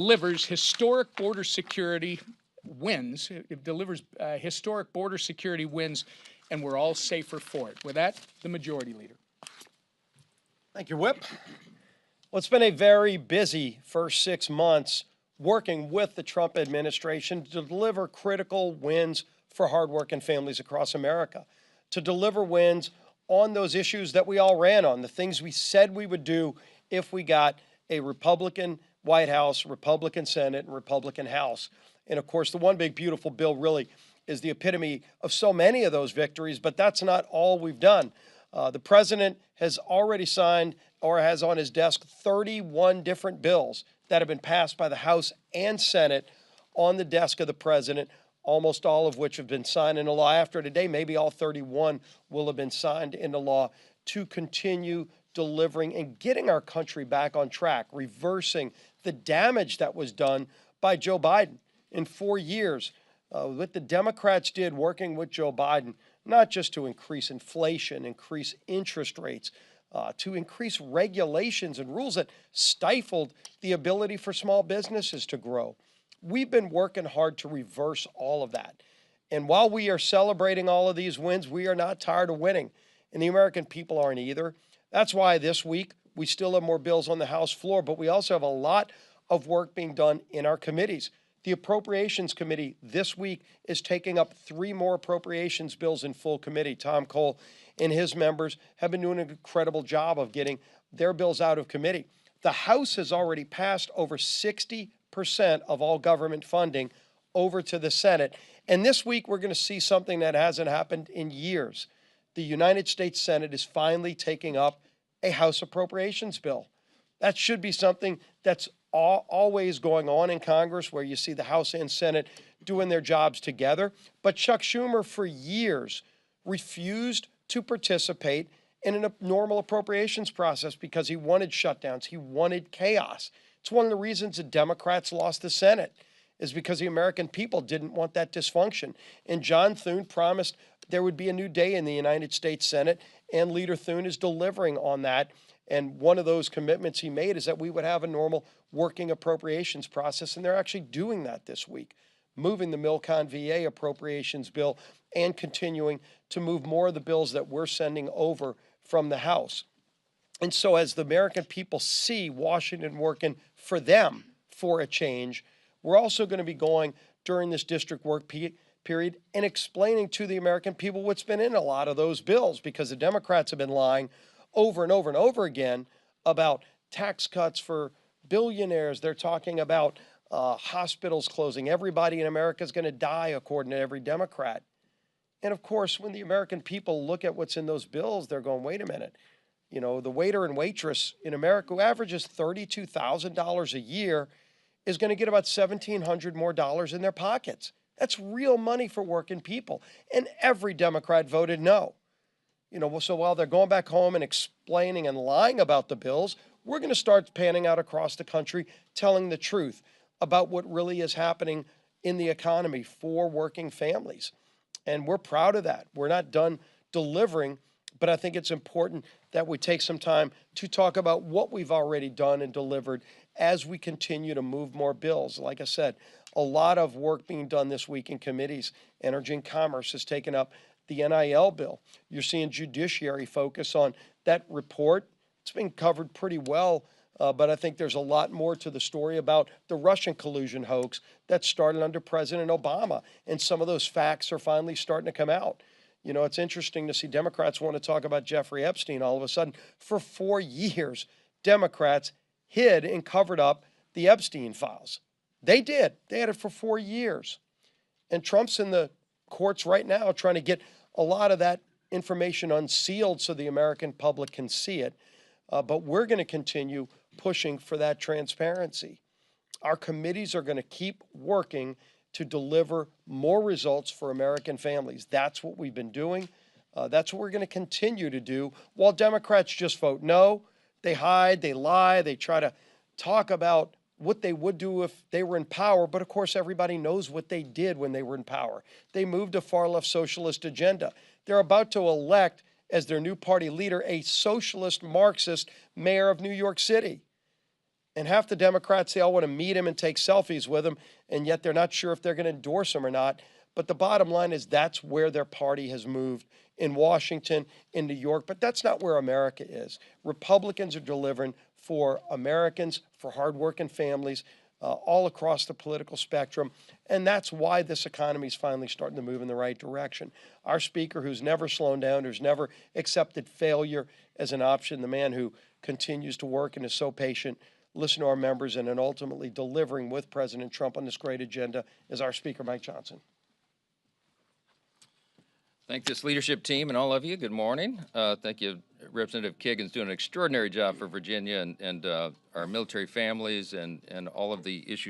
delivers historic border security wins. It delivers historic border security wins, and we're all safer for it. With that, the Majority Leader. Thank you, Whip. Well, it's been a very busy first 6 months working with the Trump administration to deliver critical wins for hardworking families across America, to deliver wins on those issues that we all ran on, the things we said we would do if we got a Republican White House, Republican Senate, and Republican House. And of course, the one big beautiful bill really is the epitome of so many of those victories, but that's not all we've done. The president has already signed or has on his desk 31 different bills that have been passed by the House and Senate on the desk of the president, almost all of which have been signed into law. After today, maybe all 31 will have been signed into law to continue delivering and getting our country back on track, reversing the damage that was done by Joe Biden in 4 years. What the Democrats did working with Joe Biden, not just to increase inflation, increase interest rates, to increase regulations and rules that stifled the ability for small businesses to grow. We've been working hard to reverse all of that. And while we are celebrating all of these wins, we are not tired of winning. And the American people aren't either. That's why this week we still have more bills on the House floor, but we also have a lot of work being done in our committees. The Appropriations Committee this week is taking up 3 more appropriations bills in full committee. Tom Cole and his members have been doing an incredible job of getting their bills out of committee. The House has already passed over 60% of all government funding over to the Senate. And this week we're going to see something that hasn't happened in years. The United States Senate is finally taking up a House appropriations bill. That should be something that's always going on in Congress, where you see the House and Senate doing their jobs together. But Chuck Schumer, for years, refused to participate in a normal appropriations process because he wanted shutdowns. He wanted chaos. It's one of the reasons the Democrats lost the Senate, is because the American people didn't want that dysfunction. And John Thune promised there would be a new day in the United States Senate, and Leader Thune is delivering on that. And one of those commitments he made is that we would have a normal working appropriations process, and they're actually doing that this week, moving the Milcon VA appropriations bill and continuing to move more of the bills that we're sending over from the House. And so as the American people see Washington working for them for a change, we're also going to be going during this district work period and explaining to the American people what's been in a lot of those bills, because the Democrats have been lying over and over and over again about tax cuts for billionaires. They're talking about hospitals closing. Everybody in America is going to die, according to every Democrat. And of course, when the American people look at what's in those bills, they're going, wait a minute. You know, the waiter and waitress in America who averages $32,000 a year is going to get about $1,700 more in their pockets. That's real money for working people. And every Democrat voted no. You know, so while they're going back home and explaining and lying about the bills, we're going to start panning out across the country, telling the truth about what really is happening in the economy for working families. And we're proud of that. We're not done delivering, but I think it's important that we take some time to talk about what we've already done and delivered as we continue to move more bills. Like I said, a lot of work being done this week in committees. Energy and Commerce has taken up the NIL bill. You're seeing Judiciary focus on that report. It's been covered pretty well, but I think there's a lot more to the story about the Russian collusion hoax that started under President Obama, and some of those facts are finally starting to come out. You know, it's interesting to see Democrats want to talk about Jeffrey Epstein all of a sudden. For 4 years, Democrats hid and covered up the Epstein files. They did. They had it for 4 years. And Trump's in the courts right now trying to get a lot of that information unsealed so the American public can see it. But we're going to continue pushing for that transparency. Our committees are going to keep working to deliver more results for American families. That's what we've been doing. That's what we're going to continue to do, while Democrats just vote no. They hide, they lie, they try to talk about what they would do if they were in power, but of course everybody knows what they did when they were in power. They moved a far-left socialist agenda. They're about to elect as their new party leader a socialist Marxist mayor of New York City. And half the Democrats, they all want to meet him and take selfies with him, and yet they're not sure if they're going to endorse him or not. But the bottom line is that's where their party has moved in Washington, in New York. But that's not where America is. Republicans are delivering for Americans, for hardworking families, all across the political spectrum. And that's why this economy is finally starting to move in the right direction. Our speaker, who's never slowed down, who's never accepted failure as an option, the man who continues to work and is so patient, listen to our members, and then ultimately delivering with President Trump on this great agenda, is our Speaker, Mike Johnson. Thank this leadership team and all of you. Good morning. Thank you. Representative Kagan's doing an extraordinary job for Virginia and our military families and all of the issues